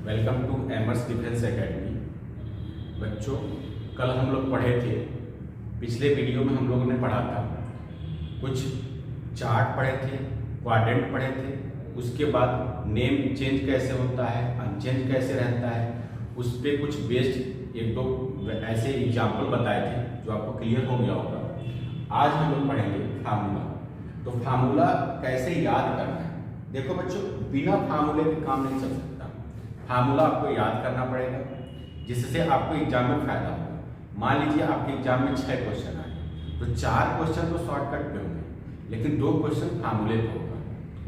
Welcome to Aimers defence academy. बच्चों, कल हम लोग पढ़े थे, पिछले वीडियो में हम लोगों ने पढ़ा था, कुछ चार्ट पढ़े थे, क्वाड्रेंट पढ़े थे, उसके बाद नेम चेंज कैसे होता है, अनचेंज कैसे रहता है, उस पर कुछ बेस्ड एक दो ऐसे एग्जाम्पल बताए थे जो आपको क्लियर हो गया होगा। आज हम लोग पढ़ेंगे फार्मूला। तो फार्मूला कैसे याद करना है। देखो बच्चों, बिना फार्मूले के काम नहीं चल सकता। फार्मूला आपको याद करना पड़ेगा, जिससे आपको एग्जाम में फायदा होगा। मान लीजिए आपके एग्जाम में 6 क्वेश्चन आए, तो 4 क्वेश्चन तो शॉर्टकट पे होंगे, लेकिन 2 क्वेश्चन फार्मूले पे होगा।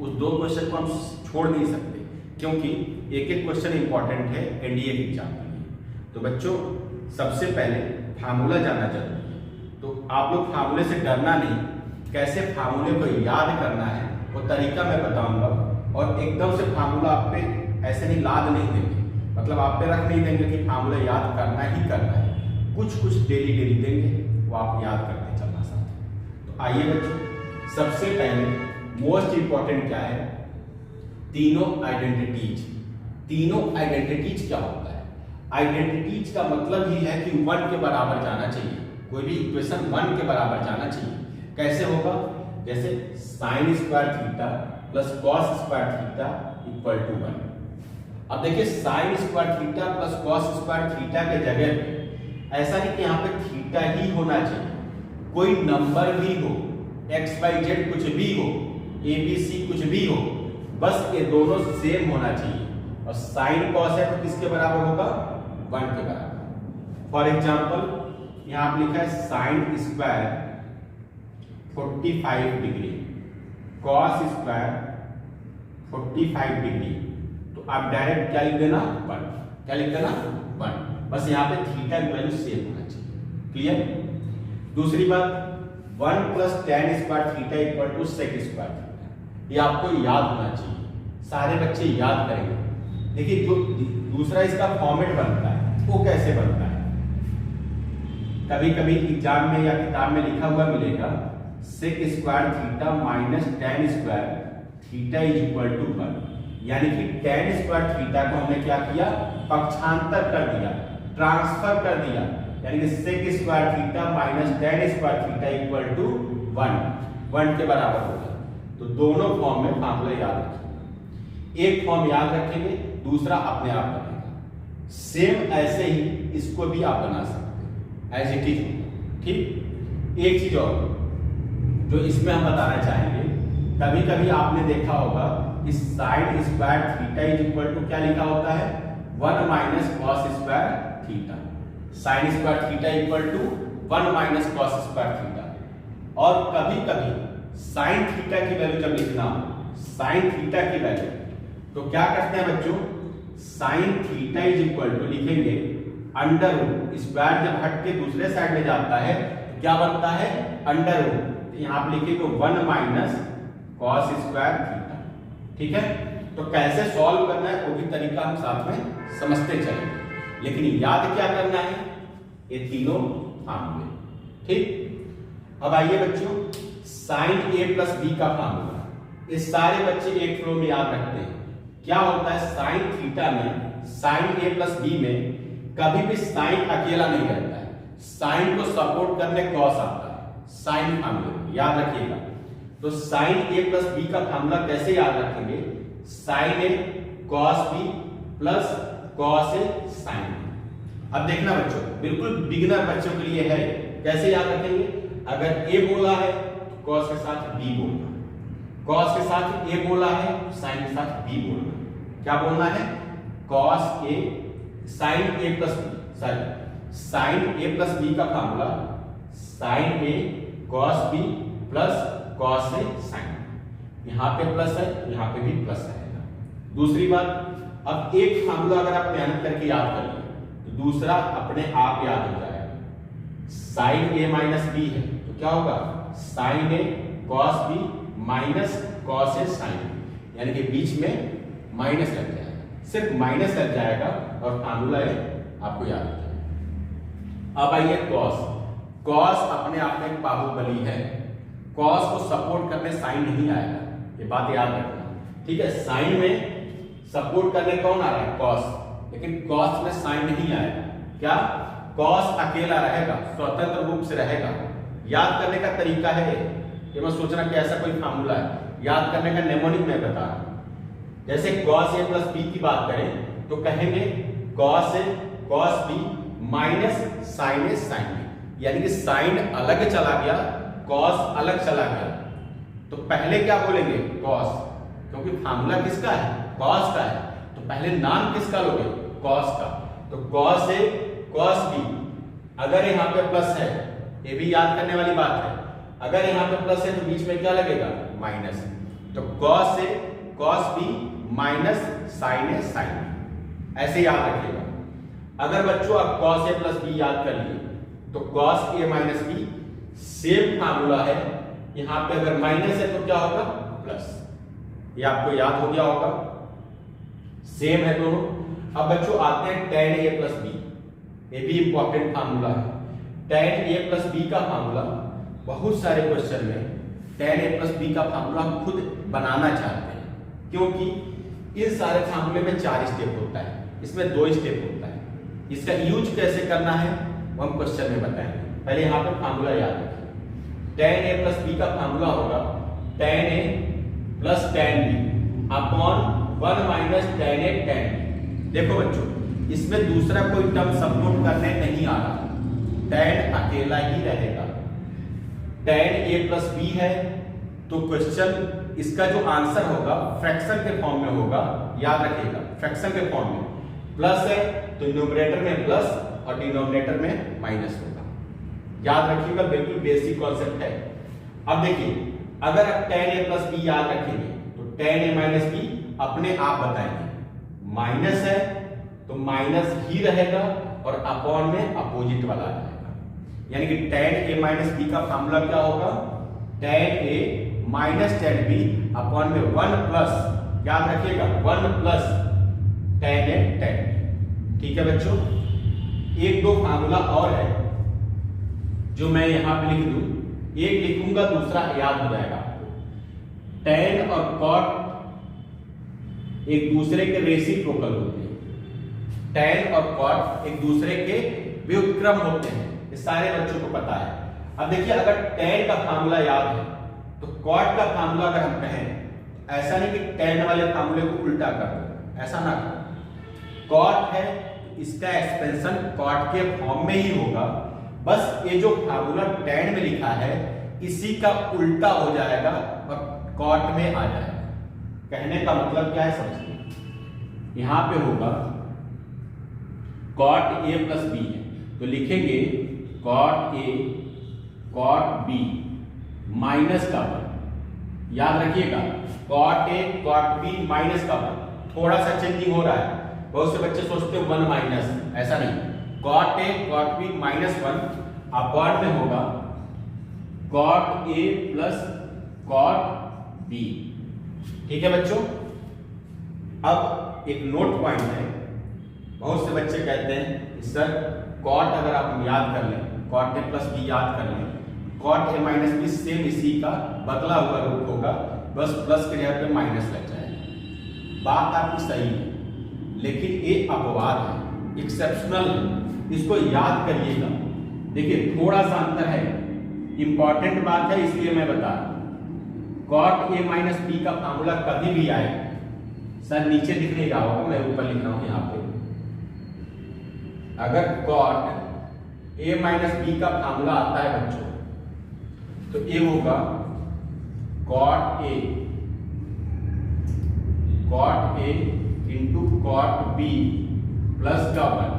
उस 2 क्वेश्चन को हम छोड़ नहीं सकते, क्योंकि एक एक क्वेश्चन इंपॉर्टेंट है एनडीए के एग्जाम के लिए। तो बच्चों, सबसे पहले फार्मूला जानना जरूरी है। तो आप लोग फार्मूले से डरना नहीं, कैसे फार्मूले को याद करना है वो तरीका मैं बताऊंगा। और एकदम से फार्मूला आप पे ऐसे नहीं लाद नहीं देंगे, मतलब आप पे रख नहीं देंगे कि फार्मूला याद करना ही करना है। कुछ कुछ डेली देंगे, वो आप याद करते चलना साथ। तो आइए बच्चों, सबसे पहले मोस्ट इंपॉर्टेंट क्या है, तीनों आइडेंटिटीज। तीनों आइडेंटिटीज क्या होता है? आइडेंटिटीज का मतलब ही है कि 1 के बराबर जाना चाहिए। कोई भी इक्वेशन 1 के बराबर जाना चाहिए। कैसे होगा? जैसे sine square theta plus cos square theta equal to 1। अब देखिए, sine square theta plus cos square theta के जगह पे ऐसा नहीं कि यहाँ पे थीटा ही होना चाहिए, कोई नंबर भी हो, एक्स वाई जेड कुछ भी हो, ए बी सी कुछ भी हो, बस ये दोनों सेम होना चाहिए। और साइन कॉस है तो किसके बराबर होगा? 1 के बराबर। फॉर एग्जाम्पल यहाँ आप लिखा है sine square 45 degree, cos square 45 degree, तो आप डायरेक्ट क्या लिख देना? 1। क्या लिख देना? 1। बस यहाँ पे थीटा की वैल्यू सेम होना चाहिए। क्लियर? दूसरी बात, 1 plus tan square theta equal to sec square theta, ये आपको याद होना चाहिए। सारे बच्चे याद करेंगे। देखिए, जो दूसरा इसका फॉर्मेट बनता है वो कैसे बनता है, कभी कभी एग्जाम में या किताब में लिखा हुआ मिलेगा sec square theta minus tan square theta is equal to 1। यानी कि tan स्क्वायर थीटा को हमने क्या किया? पक्षांतर कर दिया, ट्रांसफर कर दिया। यानी कि sec square theta minus tan square theta equal to 1 के बराबर होगा। तो दोनों फॉर्म में फार्मूला याद रखेंगे। एक फॉर्म याद रखेंगे, दूसरा अपने आप बनेगा। सेम ऐसे ही इसको भी आप बना सकते हैं, एज इट इज होगा। ठीक? एक चीज और जो इसमें हम बताना चाहेंगे, कभी कभी आपने देखा होगा कि sine square theta is equal to क्या लिखा होता है? 1 minus cos square theta. Sine square theta equal to 1 minus cos square theta. और कभी कभी साइन थीटा की वैल्यू जब लिखना हो, साइन थीटा की वैल्यू, तो क्या करते हैं बच्चों? Sine theta is equal to लिखेंगे अंडर रूट, स्क्वायर जब हट के दूसरे साइड में जाता है तो क्या बनता है? Under root. यहाँ आप लिखेंगे 1 माइनस कॉस स्क्वायर थीटा। ठीक है? तो कैसे सॉल्व करना है वो भी तरीका हम साथ में समझते चलेंगे, लेकिन याद क्या करना है? ये तीनों फार्मूले। ठीक? अब आइए बच्चों, साइन ए प्लस बी का फार्मूला ये सारे बच्चे एक फ्लो में याद रखते हैं। क्या होता है? साइन थीटा में, साइन ए प्लस बी में कभी भी साइन अकेला नहीं रहता है, साइन को सपोर्ट करने कॉस आता है। साइन फार्मूला याद रखिएगा। तो साइन ए प्लस बी का फार्मूला कैसे याद रखेंगे? Sign A cos B plus cos A sine B. अब देखना बच्चों, बिल्कुल बिगिनर बच्चों के लिए है, कैसे याद रखेंगे? अगर ए बोला है तो कॉस के साथ बी बोलना, कॉस के साथ ए बोला है तो साइन के साथ बी बोलना। क्या बोलना है? Cos A sign A plus B, sorry sine A plus B का formula sign A cos B plus cos A sign. यहां पे प्लस है, यहां पे भी प्लस आएगा। दूसरी बात, अब एक फार्मूला अगर आप मेहनत करके याद कर लें तो दूसरा अपने आप याद हो जाएगा। साइन ए माइनस बी है तो क्या होगा? Sign A cos B minus cos A sign, यानी कि बीच में माइनस लग जाएगा, सिर्फ माइनस लग जाएगा और फार्मूला आपको याद हो जाएगा। अब आइए कॉस। कॉस अपने आप में एक बाहुबली है, कॉस को सपोर्ट करने साइन नहीं आएगा, ये बात याद रखना। ठीक है? साइन में सपोर्ट करने कौन आ रहा है? कॉस। लेकिन कॉस में साइन नहीं आएगा। क्या? कॉस अकेला रहेगा, स्वतंत्र रूप से रहेगा। याद करने का तरीका है ये मत सोचना कि ऐसा कोई फार्मूला है, याद करने का नेमोनिक मैं बता रहा हूं। जैसे cos a प्लस बी की बात करें तो कहेंगे cos a cos b minus sin a sin b, यानी कि साइन अलग चला गया, cos अलग चला गया। तो पहले क्या बोलेंगे? cos, क्योंकि फार्मूला किसका है? cos का है। तो पहले नाम किसका लोगे? cos का। तो cos a cos b, अगर यहाँ पे प्लस है, ये भी याद करने वाली बात है, अगर यहाँ पे प्लस है तो बीच में क्या लगेगा? माइनस। तो cos a cos b minus sin a sin b, ऐसे याद रखिएगा। अगर बच्चों आप cos a प्लस b याद कर लिए तो cos a minus b same formula है। यहाँ पे अगर माइनस है तो क्या होगा? प्लस। ये आपको याद हो गया होगा, सेम है दोनों। अब बच्चों आते हैं tan a प्लस b, ये भी इंपॉर्टेंट फार्मूला है। tan a प्लस b का फार्मूला बहुत सारे क्वेश्चन में tan a प्लस b का फार्मूला हम खुद बनाना चाहते हैं, क्योंकि इन सारे फार्मूले में 4 स्टेप होता है, इसमें 2 स्टेप होता है। इसका यूज कैसे करना है वो हम क्वेश्चन में बताएंगे। पहले यहाँ पे फार्मूला याद रखिए। tan a प्लस b का फार्मूला होगा tan a plus tan b upon 1 minus tan a tan b। देखो बच्चों, इसमें दूसरा कोई टर्म सपोर्ट करने नहीं आ रहा, tan अकेला ही रहेगा। tan a प्लस b है तो क्वेश्चन इसका जो आंसर होगा फ्रैक्शन के फॉर्म में होगा, याद रखिएगा, फ्रैक्शन के फॉर्म में। प्लस है तो न्यूमरेटर में प्लस और डिनोमिनेटर में माइनस होगा, याद रखिएगा, बिल्कुल बेसिक कॉन्सेप्ट है। अब देखिए, अगर आप tan a प्लस b याद रखेंगे तो tan a माइनस b अपने आप बताएंगे, माइनस है तो माइनस ही रहेगा और अपॉन में अपोजिट वाला आ जाएगा, यानी कि tan a माइनस b का फार्मूला क्या होगा? tan a minus tan b upon में 1 प्लस, याद रखिएगा, 1 plus tan a tan b। ठीक है बच्चों, एक दो फार्मूला और है जो मैं यहां पे लिख दूं, एक लिखूंगा दूसरा याद हो जाएगा आपको। tan और cot एक दूसरे के रेसिप्रोकल होते हैं, tan और cot एक दूसरे के व्युत्क्रम होते हैं, ये सारे बच्चों को पता है। अब देखिए, अगर tan का फार्मूला याद है तो cot का फार्मूला अगर हम कहें, ऐसा नहीं कि tan वाले फार्मूले को उल्टा कर दो, ऐसा ना करो। cot है तो इसका एक्सपेंशन cot के फॉर्म में ही होगा, बस ये जो फार्मूला tan में लिखा है इसी का उल्टा हो जाएगा और cot में आ जाएगा। कहने का मतलब क्या है समझिए, यहां पे होगा cot a प्लस b है तो लिखेंगे cot a cot b minus का 1, याद रखिएगा, cot a cot b minus का 1। थोड़ा सा चेंजिंग हो रहा है, बहुत से बच्चे सोचते हैं 1 माइनस, ऐसा नहीं, cot a cot b minus 1 upon में होगा cot a plus cot b। ठीक है बच्चों। अब एक नोट पॉइंट है, बहुत से बच्चे कहते हैं सर cot अगर आप याद कर लें, cot a प्लस b याद कर लें, cot a minus b same इसी का बदला हुआ रूप होगा, बस प्लस के जगह पे माइनस लग जाएगा। बात आपकी सही है, लेकिन ये अपवाद है, एक्सेप्शनल है, इसको याद करिएगा। देखिए थोड़ा सा अंतर है, इंपॉर्टेंट बात है इसलिए मैं बता रहा हूं। cot a माइनस b का फार्मूला कभी भी आए, सर नीचे दिख नहीं रहा होगा, मैं ऊपर लिख रहा हूं यहाँ पे। अगर cot a माइनस b का फार्मूला आता है बच्चों तो ये होगा cot a into cot b plus का 1।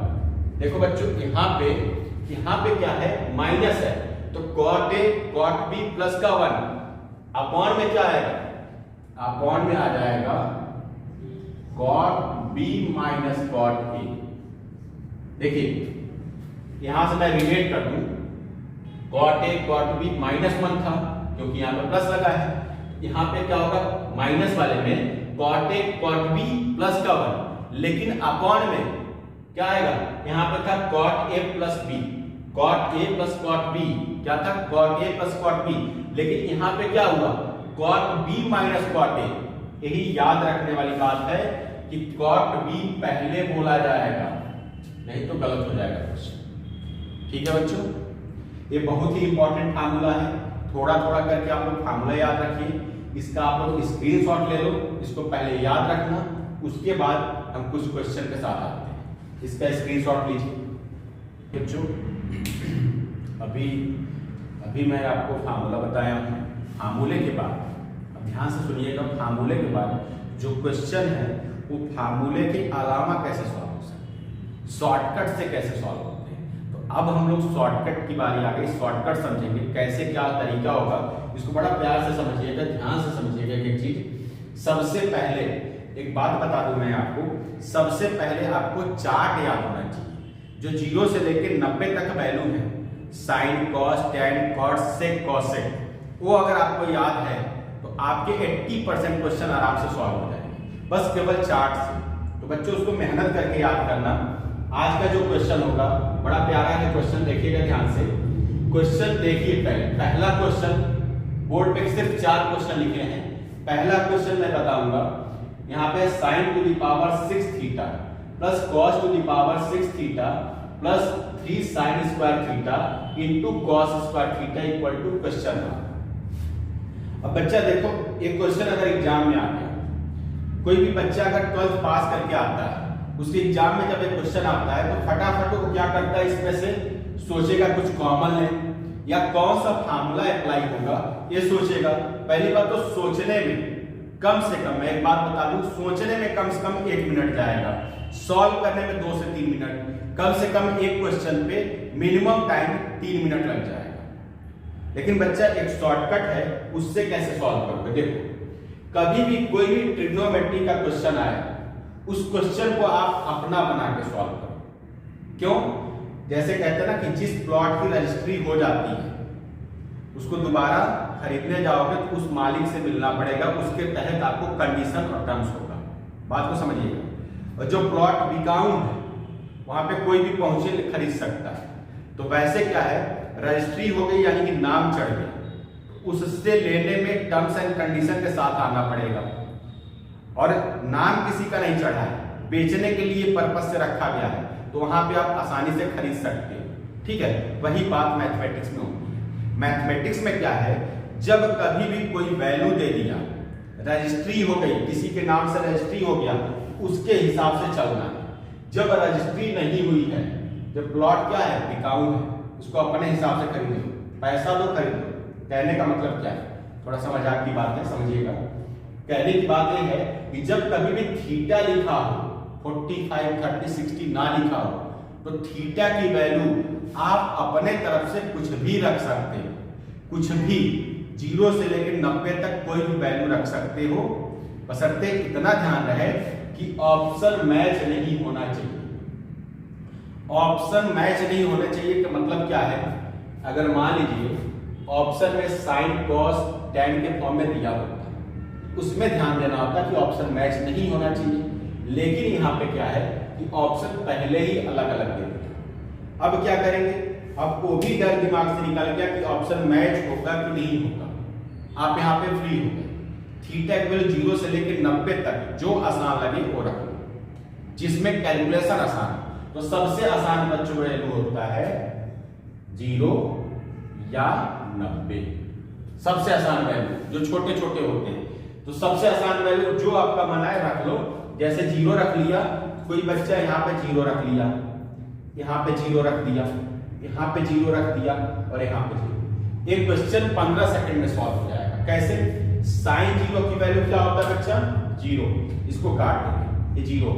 देखो बच्चों यहाँ पे क्या है? माइनस है, तो cot a cot b plus का 1 अपॉन में क्या आएगा? अपॉन में आ जाएगा cot b minus cot a। देखिए यहां से मैं रिलेट कर दूं, cot a cot b minus 1 था क्योंकि यहां पे प्लस लगा है, यहां पे क्या होगा? माइनस वाले में cot a cot b plus का 1, लेकिन अपॉन में क्या आएगा? यहां पे था cot a plus b, cot a plus cot b, क्या था? cot a plus cot b, लेकिन यहां पे क्या हुआ? cot b minus cot a। यही याद रखने वाली बात है, कि कॉट बी पहले बोला जाएगा, नहीं तो गलत हो जाएगा क्वेश्चन। ठीक है बच्चों, ये बहुत ही इंपॉर्टेंट फार्मूला है, थोड़ा थोड़ा करके आप लोग फार्मूला याद रखिए। इसका आप लोग स्क्रीनशॉट ले लो, इसको पहले याद रखना, उसके बाद हम कुछ क्वेश्चन के साथ आते हैं। इसका स्क्रीनशॉट लीजिए बच्चों। अभी मैं आपको फार्मूला बताया हूँ। फार्मूले के बाद अब ध्यान से सुनिएगा, फार्मूले के बाद जो क्वेश्चन है वो फार्मूले के अलावा कैसे सॉल्व हो सकते हैं, शॉर्टकट से कैसे सॉल्व होते हैं। तो अब हम लोग शॉर्टकट की बारी आ गई, शॉर्टकट समझेंगे कैसे क्या तरीका होगा। इसको बड़ा प्यार से समझिएगा, ध्यान से समझिएगा एक चीज। सबसे पहले एक बात बता दूं मैं आपको, सबसे पहले आपको चार्ट याद होना चाहिए जो 0 से लेकर 90 तक वैल्यू है, साइन, कॉस, टैन, कॉट, सेक, कॉसेक, वो अगर आपको याद है तो आपके 80% क्वेश्चन आराम से सॉल्व हो जाएंगे, बस केवल चार्ट से। तो बच्चों उसको मेहनत करके याद करना। आज का जो क्वेश्चन होगा बड़ा प्यारा है क्वेश्चन, देखिएगा ध्यान से। क्वेश्चन देखिए, पहला क्वेश्चन बोर्ड पे सिर्फ 4 क्वेश्चन लिखे हैं। पहला क्वेश्चन मैं बताऊंगा, यहाँ पे sin to the power 6 theta plus cos to the power 6 theta plus 3 sin square theta into cos square theta equal to question mark. अब बच्चा देखो, एक क्वेश्चन अगर एग्जाम में आ गया, कोई भी बच्चा अगर 12th पास करके आता है, उसके एग्जाम में जब एक क्वेश्चन आता है तो फटाफट वो क्या करता है, इसमें से सोचेगा कुछ कॉमन है या कौन सा फार्मूला अप्लाई होगा, ये सोचेगा। पहली बात तो सोचने में कम से कम, मैं एक बात बता दूं, सोचने में कम से कम 1 मिनट जाएगा, सॉल्व करने में 2 से 3 मिनट, कम से कम एक क्वेश्चन पे मिनिमम टाइम 3 मिनट लग जाएगा। लेकिन बच्चा एक शॉर्टकट है, उससे कैसे सॉल्व करोगे। देखो, कभी भी कोई भी ट्रिग्नोमेट्री का क्वेश्चन आए, उस क्वेश्चन को आप अपना बना के सॉल्व करो। क्यों? जैसे कहते हैं ना कि जिस प्लॉट की रजिस्ट्री हो जाती है उसको दोबारा खरीदने जाओगे तो उस मालिक से मिलना पड़ेगा, उसके तहत आपको कंडीशन और टर्म्स होगा। बात को समझिएगा। और जो प्लॉट बिकाऊ है वहां पे कोई भी पहुंचे खरीद सकता है। तो वैसे क्या है, रजिस्ट्री हो गई यानी कि नाम चढ़ गया, उससे लेने में टर्म्स एंड कंडीशन के साथ आना पड़ेगा। और नाम किसी का नहीं चढ़ा है, बेचने के लिए पर्पस से रखा गया है, तो वहां पे आप आसानी से खरीद सकते हो। ठीक है, वही बात मैथमेटिक्स में होती है। मैथमेटिक्स में क्या है, जब कभी भी कोई वैल्यू दे दिया, रजिस्ट्री हो गई, किसी के नाम से रजिस्ट्री हो गया, उसके हिसाब से चलना है। जब रजिस्ट्री नहीं हुई है, जब प्लॉट क्या है, बिकाऊ है, उसको अपने हिसाब से खरीदो, पैसा दो खरीदो। कहने का मतलब क्या है, थोड़ा सा मजाक की बात है, समझिएगा। कहने की बात यह है कि जब कभी भी थीटा लिखा हो, 45, 30, 60 ना लिखा हो, तो थीटा की वैल्यू आप अपने तरफ से कुछ भी रख सकते हो, कुछ भी 0 से लेकर 90 तक कोई भी वैल्यू रख सकते हो, बशर्ते इतना ध्यान रहे कि ऑप्शन मैच नहीं होना चाहिए। ऑप्शन मैच नहीं होने चाहिए का मतलब क्या है, अगर मान लीजिए ऑप्शन में साइन, कॉस, टैन के फॉर्म में दिया होता है, उसमें ध्यान देना होता है कि ऑप्शन मैच नहीं होना चाहिए। लेकिन यहाँ पे क्या है कि ऑप्शन पहले ही अलग अलग दे दिया। अब क्या करेंगे, अब वो भी डर दिमाग से निकल गया कि ऑप्शन मैच होगा कि नहीं होगा। आप यहाँ पे फ्री हो गए, थीटा इक्वल 0 से लेकर 90 तक जो आसान लगे वो रखो, जिसमें कैलकुलेशन आसान। तो सबसे आसान बच्चों वैल्यू होता है 0 या 90, सबसे आसान वैल्यू जो छोटे छोटे होते हैं। तो सबसे आसान वैल्यू जो आपका मन है रख लो। जैसे 0 रख लिया, कोई बच्चा यहाँ पे 0 रख लिया, यहाँ पे 0 रख दिया, यहाँ पे 0 रख दिया और यहाँ पे 0। एक क्वेश्चन 15 सेकंड में सॉल्व हो जाएगा। कैसे? साइन 0 की वैल्यू क्या होता है बच्चा? 0, इसको काट देंगे, ये 0।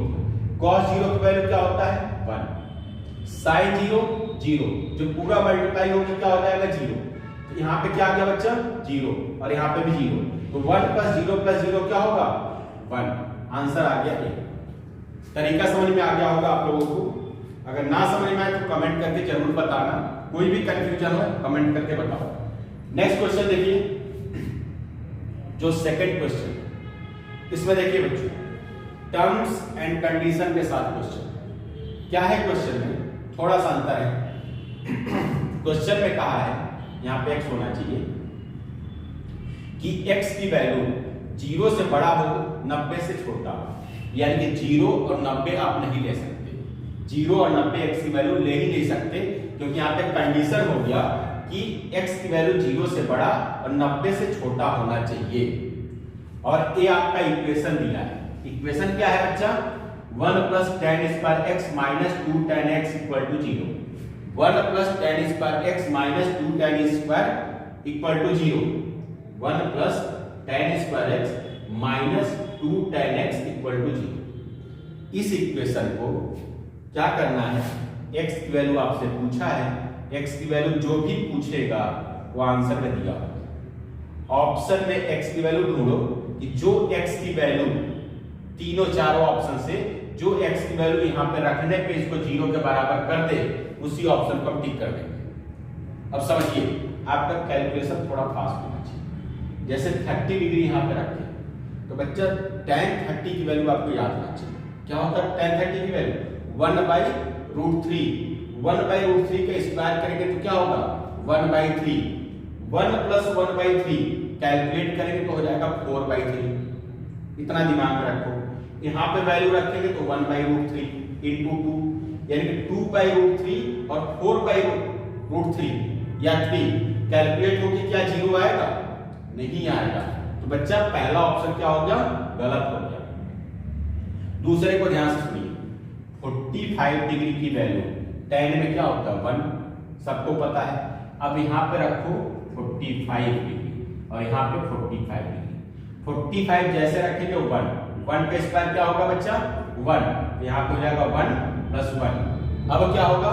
कॉस 0 की वैल्यू क्या होता है? 1। साइन 0, 0, जो पूरा मल्टीप्लाई होकर क्या हो जाएगा? 0। तो यहाँ पे क्या गया बच्चा? 0, और यहाँ पे भी 0। तो 1 + 0 + 0 क्या होगा? 1। आंसर आ गया 1। तरीका समझ में आ गया होगा आप लोगों को। अगर ना समझ में आए तो कमेंट करके जरूर बताना, कोई भी कंफ्यूजन हो कमेंट करके बताओ। नेक्स्ट क्वेश्चन देखिए, जो सेकंड क्वेश्चन, इसमें देखिए बच्चों टर्म्स एंड कंडीशन के साथ क्वेश्चन। क्या है क्वेश्चन में? थोड़ा सा अंतर है। क्वेश्चन में कहा है, यहाँ पे x होना चाहिए कि x की वैल्यू 0 से बड़ा हो, 90 से छोटा हो। यानी कि 0 और 90 आप नहीं ले सकते, 0 और 90 x की वैल्यू ले ही नहीं सकते, क्योंकि यहाँ पे कंडीशन हो गया कि x की वैल्यू 0 से बड़ा और 90 से छोटा होना चाहिए। और ये आपका इक्वेशन दिया है। इक्वेशन क्या है बच्चा? 1 plus tan square x minus 2 tan x equal to 0। 1 plus tan square x minus 2 tan स्क्वायर equal to 0। 1 plus tan square x minus 2 tan x equal to 0। इस इक्वेशन को क्या करना है? x की वैल्यू आपसे पूछा है, x की वैल्यू जो भी पूछेगा वो आंसर में दिया होगा। ऑप्शन में x की वैल्यू ढूंढो कि जो x की वैल्यू तीनों चारों ऑप्शन से जो x की वैल्यू यहाँ पे रखने पे इसको 0 के बराबर कर दे, उसी ऑप्शन को हम टिक कर देंगे। अब समझिए, आपका कैलकुलेशन थोड़ा फास्ट होना चाहिए। जैसे 30 डिग्री यहाँ पे रखें तो बच्चा tan 30 की वैल्यू आपको याद रखना चाहिए। क्या होता है tan 30 की वैल्यू? 1/√3। 1/√3 का स्क्वायर करेंगे तो क्या होगा? 1/3। 1 प्लस 1/3 कैलकुलेट करेंगे तो हो जाएगा 4/3। इतना दिमाग में रखो। यहाँ पे वैल्यू रखेंगे तो 1/√3 इंटू 2, यानी कि 2/√3 और 4/√3 या 3 कैलकुलेट होगी, क्या 0 आएगा? नहीं आएगा। तो बच्चा पहला ऑप्शन क्या हो गया? गलत हो गया। दूसरे को ध्यान से सुनिए। 45 डिग्री की वैल्यू tan में क्या होता है? 1, सबको पता है। अब यहाँ पे रखो 45 डिग्री और यहाँ पे 45 डिग्री। 45 जैसे रखेंगे 1 का स्क्वायर क्या होगा बच्चा? 1। तो यहाँ पे हो जाएगा 1 प्लस 1। अब क्या होगा?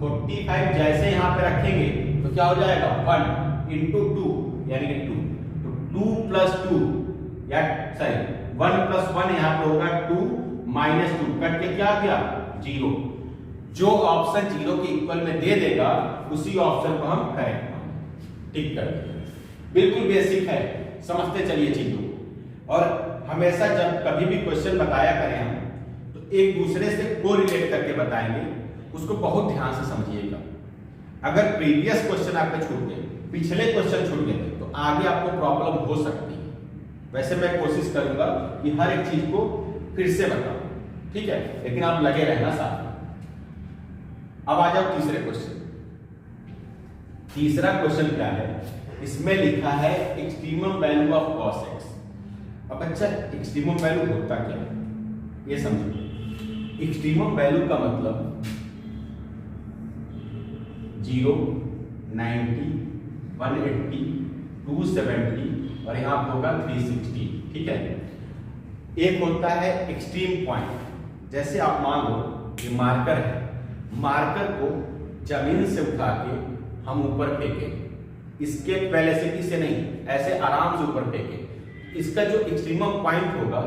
45 जैसे यहाँ पे रखेंगे तो क्या हो जाएगा? 1 इंटू 2, यानी कि 2। तो 2 प्लस 2 या सॉरी 1 प्लस 1 यहाँ पे होगा 2 माइनस 2, कट के क्या गया? 0। जो ऑप्शन 0 के इक्वल में दे देगा उसी ऑप्शन को हम करेक्ट टिक कर देंगे। बिल्कुल बेसिक है, समझते चलिए चीजों। और हमेशा जब कभी भी क्वेश्चन बताया करें हम तो एक दूसरे से कोरिलेट करके बताएंगे, उसको बहुत ध्यान से समझिएगा। अगर प्रीवियस क्वेश्चन आपके छूट गए, पिछले क्वेश्चन छूट गए, तो आगे आपको प्रॉब्लम हो सकती है। वैसे मैं कोशिश करूंगा कि हर एक चीज को फिर से बताऊं, ठीक है, लेकिन आप लगे रहना साथ में। अब आ जाओ तीसरे क्वेश्चन। तीसरा क्वेश्चन क्या है? इसमें लिखा है extremum value of cos x। अब अच्छा, एक्सट्रीमम वैल्यू होता क्या है ये समझो। एक्सट्रीमम वैल्यू का मतलब 0, 90, 180, 270 और यहां होगा 360, ठीक है। एक होता है एक्सट्रीम पॉइंट। जैसे आप मान लो ये मार्कर है, मार्कर को जमीन से उठा के हम ऊपर फेंकें, इसके वेलोसिटी से नहीं, ऐसे आराम से ऊपर फेंकें, इसका जो एक्सट्रीमम पॉइंट होगा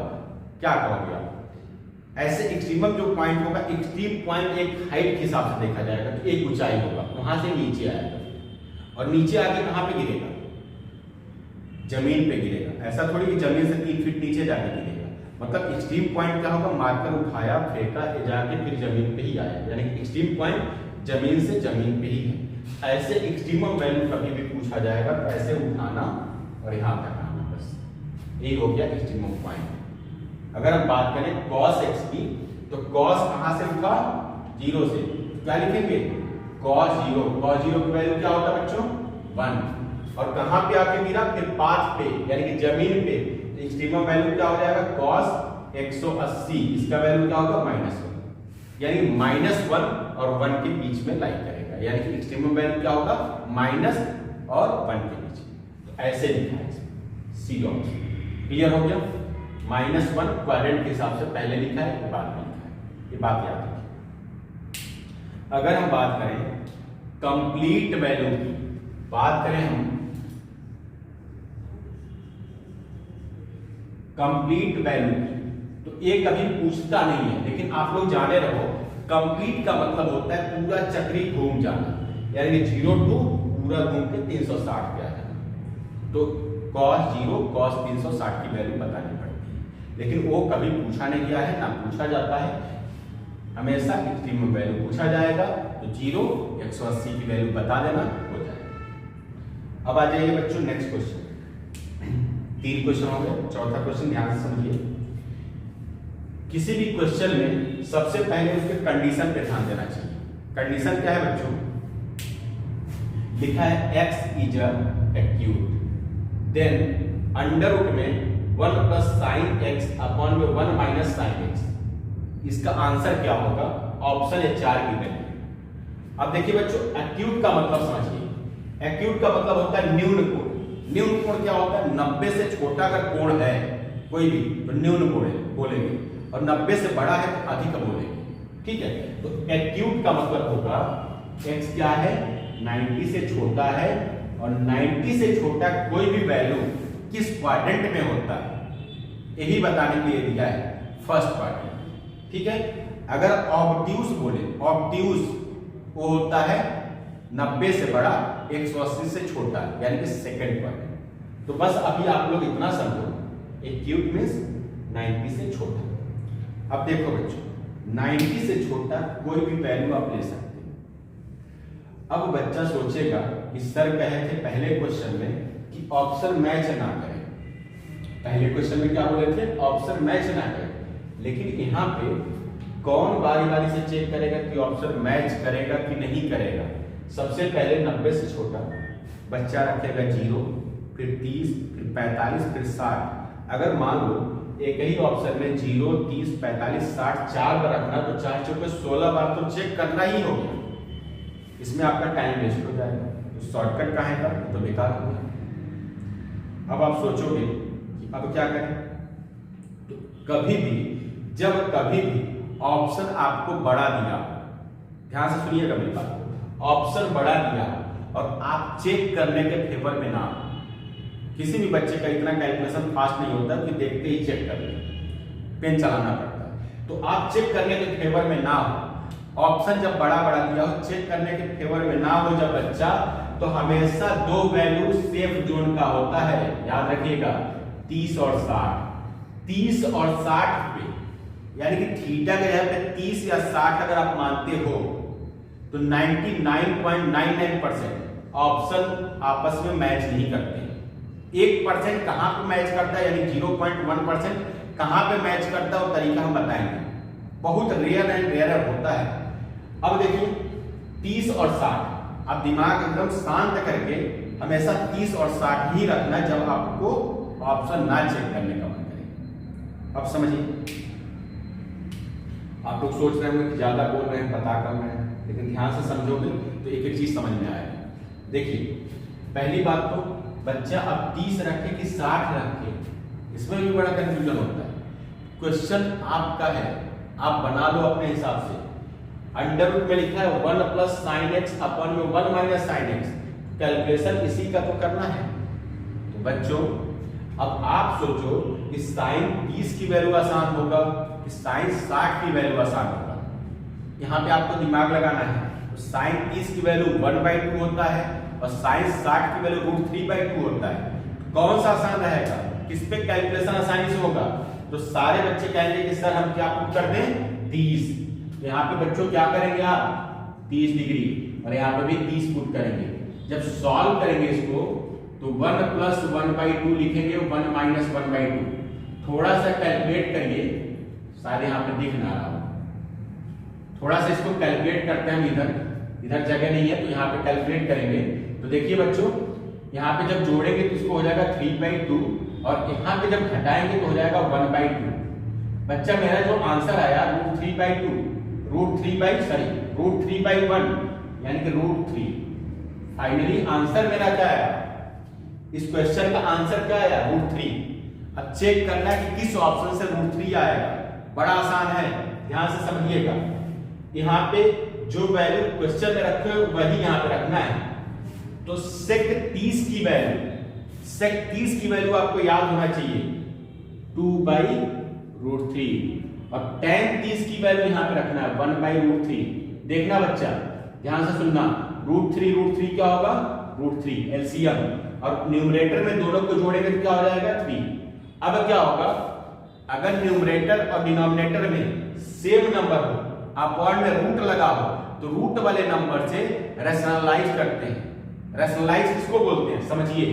क्या कहोगे आप? ऐसे एक्सट्रीमम जो पॉइंट होगा, एक्सट्रीम पॉइंट एक हाइट के हिसाब से देखा जाएगा कि एक ऊंचाई होगा, वहां से नीचे आएगा और नीचे आके कहां पे गिरेगा? जमीन पे गिरेगा। ऐसा थोड़ी कि जमीन से 3 फीट नीचे जाके गिरेगा। मतलब एक्सट्रीम पॉइंट क्या होगा? मार्कर उठाया, फेंका, जाके फिर जमीन पे ही आया, यानी कि एक्सट्रीम पॉइंट जमीन से जमीन पे ही है। ऐसे एक्सट्रीमम वैल्यू कभी भी पूछा जाएगा तो ऐसे उठाना और यहाँ तक आना, बस यही हो गया एक्सट्रीमम पॉइंट। अगर हम बात करें cos x की, तो cos कहां से उठा? 0 से। क्या लिखेंगे? cos 0। cos 0 की वैल्यू क्या होता है बच्चों? 1। और कहां पे आके गिरा? फिर पाथ पे, यानी कि जमीन पे। तो एक्सट्रीमम वैल्यू क्या हो जाएगा? cos 180। इसका वैल्यू क्या होगा? -1, यानी -1 और 1 के बीच में लाई करेगा, यानी कि एक्सट्रीमम वैल्यू क्या होगा? माइनस और 1 के बीच। तो ऐसे लिखा है सी ऑप्शन। क्लियर हो गया? -1 क्वाड्रेंट के हिसाब से पहले लिखा है, बाद में लिखा है, ये बात याद रखिए। अगर हम बात करें कंप्लीट वैल्यू की, बात करें हम कंप्लीट वैल्यू की, तो ये कभी पूछता नहीं है, लेकिन आप लोग जाने रहो कंप्लीट का मतलब होता है पूरा चक्री घूम जाना, यानी 0 to पूरा घूम के 360 पे आ जाना। तो cos 0 cos 360 की वैल्यू बतानी पड़ती है, लेकिन वो कभी पूछा नहीं गया है, ना पूछा जाता है। हमेशा एक्सट्रीमम वैल्यू पूछा जाएगा तो 0 180 की वैल्यू बता देना, हो जाएगा। अब आ जाइए बच्चों नेक्स्ट क्वेश्चन। 3 क्वेश्चन हो गए, चौथा क्वेश्चन ध्यान से समझिए। किसी भी क्वेश्चन में सबसे पहले उसके कंडीशन पे ध्यान देना चाहिए। कंडीशन क्या है बच्चों? लिखा है x is acute, then under root में 1 प्लस साइन एक्स अपॉन में 1 माइनस साइन एक्स। इसका आंसर क्या होगा? ऑप्शन है 4 की वैल्यू। अब देखिए बच्चों, एक्यूट का मतलब समझिए। एक्यूट का मतलब होता है न्यून कोण। न्यून कोण क्या होता है? 90 से छोटा अगर कोण है कोई भी तो न्यून कोण बोलेंगे, और 90 से बड़ा है तो अधिक बोलेंगे। ठीक है, तो एक्यूट का मतलब होगा x क्या है? 90 से छोटा है, और 90 से छोटा कोई भी वैल्यू किस क्वाड्रेंट में होता है यही बताने के लिए दिया है, फर्स्ट क्वाड्रेंट। ठीक है, अगर ऑब्ट्यूज बोले, ऑब्ट्यूज वो होता है 90 से बड़ा 180 से छोटा, यानी कि सेकंड क्वाड्रेंट। तो बस अभी आप लोग इतना समझो, एक्यूट मींस 90 से छोटा। अब देखो बच्चों, 90 से छोटा कोई भी वैल्यू आप ले सकते हैं। अब बच्चा सोचेगा कि सर कहे थे पहले क्वेश्चन में कि ऑप्शन मैच ना करें। पहले क्वेश्चन में क्या बोले थे? ऑप्शन मैच ना करें। लेकिन यहाँ पे कौन बारी बारी से चेक करेगा कि ऑप्शन मैच करेगा कि नहीं करेगा? सबसे पहले 90 से छोटा बच्चा रखेगा 0, फिर 30, फिर 45, फिर 60। अगर मान लो एक ही ऑप्शन में 0, 30, 45, 60 4 बार रखना, तो 4 चौके 16 बार तो चेक करना ही हो गया। इसमें आपका टाइम वेस्ट हो जाएगा, तो शॉर्टकट कहाँ है? तो बेकार हो गया। अब आप सोचोगे कि अब क्या करें? तो कभी भी, जब कभी भी ऑप्शन आपको बड़ा दिया, ध्यान से सुनिएगा मेरी बात, ऑप्शन बड़ा दिया और आप चेक करने के फेवर में ना, किसी भी बच्चे का इतना कैलकुलेशन फास्ट नहीं होता कि देखते ही चेक कर ले, पेन चलाना पड़ता है। तो आप चेक करने के फेवर में ना हो, ऑप्शन जब बड़ा बड़ा दिया हो, चेक करने के फेवर में ना हो जब बच्चा, तो हमेशा 2 वैल्यू सेफ जोन का होता है, याद रखिएगा, 30 और 60। 30 और 60 पे, यानी कि थीटा के जगह पे 30 या 60 अगर आप मानते हो तो 99.99% ऑप्शन आपस में मैच नहीं करते। 1% कहां पे मैच करता है, यानी 0.1% कहां पे मैच करता है, वो तरीका हम बताएंगे। बहुत रेयर एंड रेयर होता है। अब देखिए 30 और 60, आप दिमाग एकदम शांत करके हमेशा 30 और 60 ही रखना जब आपको ऑप्शन ना चेक करने का मन करे। अब समझिए, आप लोग सोच रहे होंगे कि ज्यादा बोल रहे हैं, पता कम है, लेकिन ध्यान से समझोगे तो एक एक चीज समझ में आएगी। देखिए पहली बात तो बच्चा अब 30 रखे कि 60 रखे, इसमें भी बड़ा कंफ्यूजन होता है। क्वेश्चन आपका है, आप बना लो अपने हिसाब से। अंडर रूट में लिखा है 1 प्लस साइन एक्स अपॉन में 1 माइनस साइन एक्स, कैलकुलेशन इसी का तो करना है। तो बच्चों अब आप सोचो कि साइन 30 की वैल्यू आसान होगा कि साइन 60 की वैल्यू आसान होगा। यहाँ पे आपको दिमाग लगाना है। तो साइन 30 की वैल्यू 1/2 होता है और साइन 60 की वैल्यू √3/2 होता है। कौन सा आसान रहेगा? किस पे कैलकुलेशन आसानी से होगा? तो सारे बच्चे कहेंगे कि सर हम क्या पुट कर दें? 30। यहाँ पे बच्चों क्या करेंगे आप? 30 डिग्री, और यहाँ पे भी 30 पुट करेंगे। जब सॉल्व करेंगे इसको तो 1 प्लस 1/2 लिखेंगे, 1 माइनस 1/2। थोड़ा सा कैलकुलेट करिए, शायद यहाँ पे दिख ना रहा हो, थोड़ा सा इसको कैलकुलेट करते हैं। इधर जगह नहीं है तो यहाँ पे कैलकुलेट करेंगे। तो देखिए बच्चों, यहाँ पे जब जोड़ेंगे तो इसको हो जाएगा 3/2, और यहाँ पे जब घटाएंगे तो हो जाएगा 1/2। बच्चा मेरा जो आंसर आया √3/2, √3/1, यानी कि √3। फाइनली आंसर मेरा क्या आया? इस क्वेश्चन का आंसर क्या आया? √3। अब चेक करना है कि किस ऑप्शन से √3 आएगा। बड़ा आसान है, ध्यान से समझिएगा। यहाँ पे जो वैल्यू क्वेश्चन में रखे हो वही यहाँ पे रखना है। तो सेक 30 की वैल्यू आपको याद होना चाहिए 2/√3, और tan 30 की वैल्यू यहाँ पे रखना है 1/√3। देखना बच्चा, ध्यान से सुनना, √3 क्या होगा? √3 एलसीएम, और न्यूमरेटर में दोनों को जोड़ेंगे तो क्या हो जाएगा? 3। अब क्या होगा? अगर न्यूमरेटर और डिनोमिनेटर में सेम नंबर हो, अपॉन में रूट लगा हो, तो रूट वाले नंबर से रैशनलाइज करते हैं। रैशनलाइज किसको बोलते हैं? समझिए,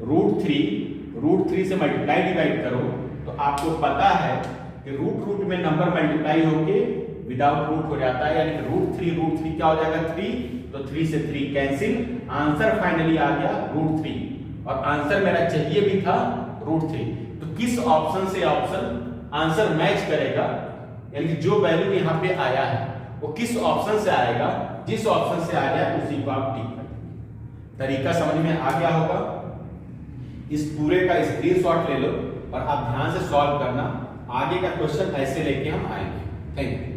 √3 से मल्टीप्लाई डिवाइड करो तो आपको पता है कि रूट में नंबर मल्टीप्लाई होके विदाउट रूट हो जाता है, यानी कि रूट थ्री क्या हो जाएगा 3, तो 3 से 3 कैंसिल, आंसर फाइनली आ गया √3 और आंसर मेरा चाहिए भी था √3। तो किस ऑप्शन से ऑप्शन आंसर मैच करेगा, यानी कि जो वैल्यू यहाँ पे आया है वो किस ऑप्शन से आएगा, जिस ऑप्शन से आया है उसी को आप टिक कर देंगे। तरीका समझ में आ गया होगा। इस पूरे का स्क्रीनशॉट ले लो और आप ध्यान से सॉल्व करना। आगे का क्वेश्चन ऐसे लेके हम आएंगे। Thank you.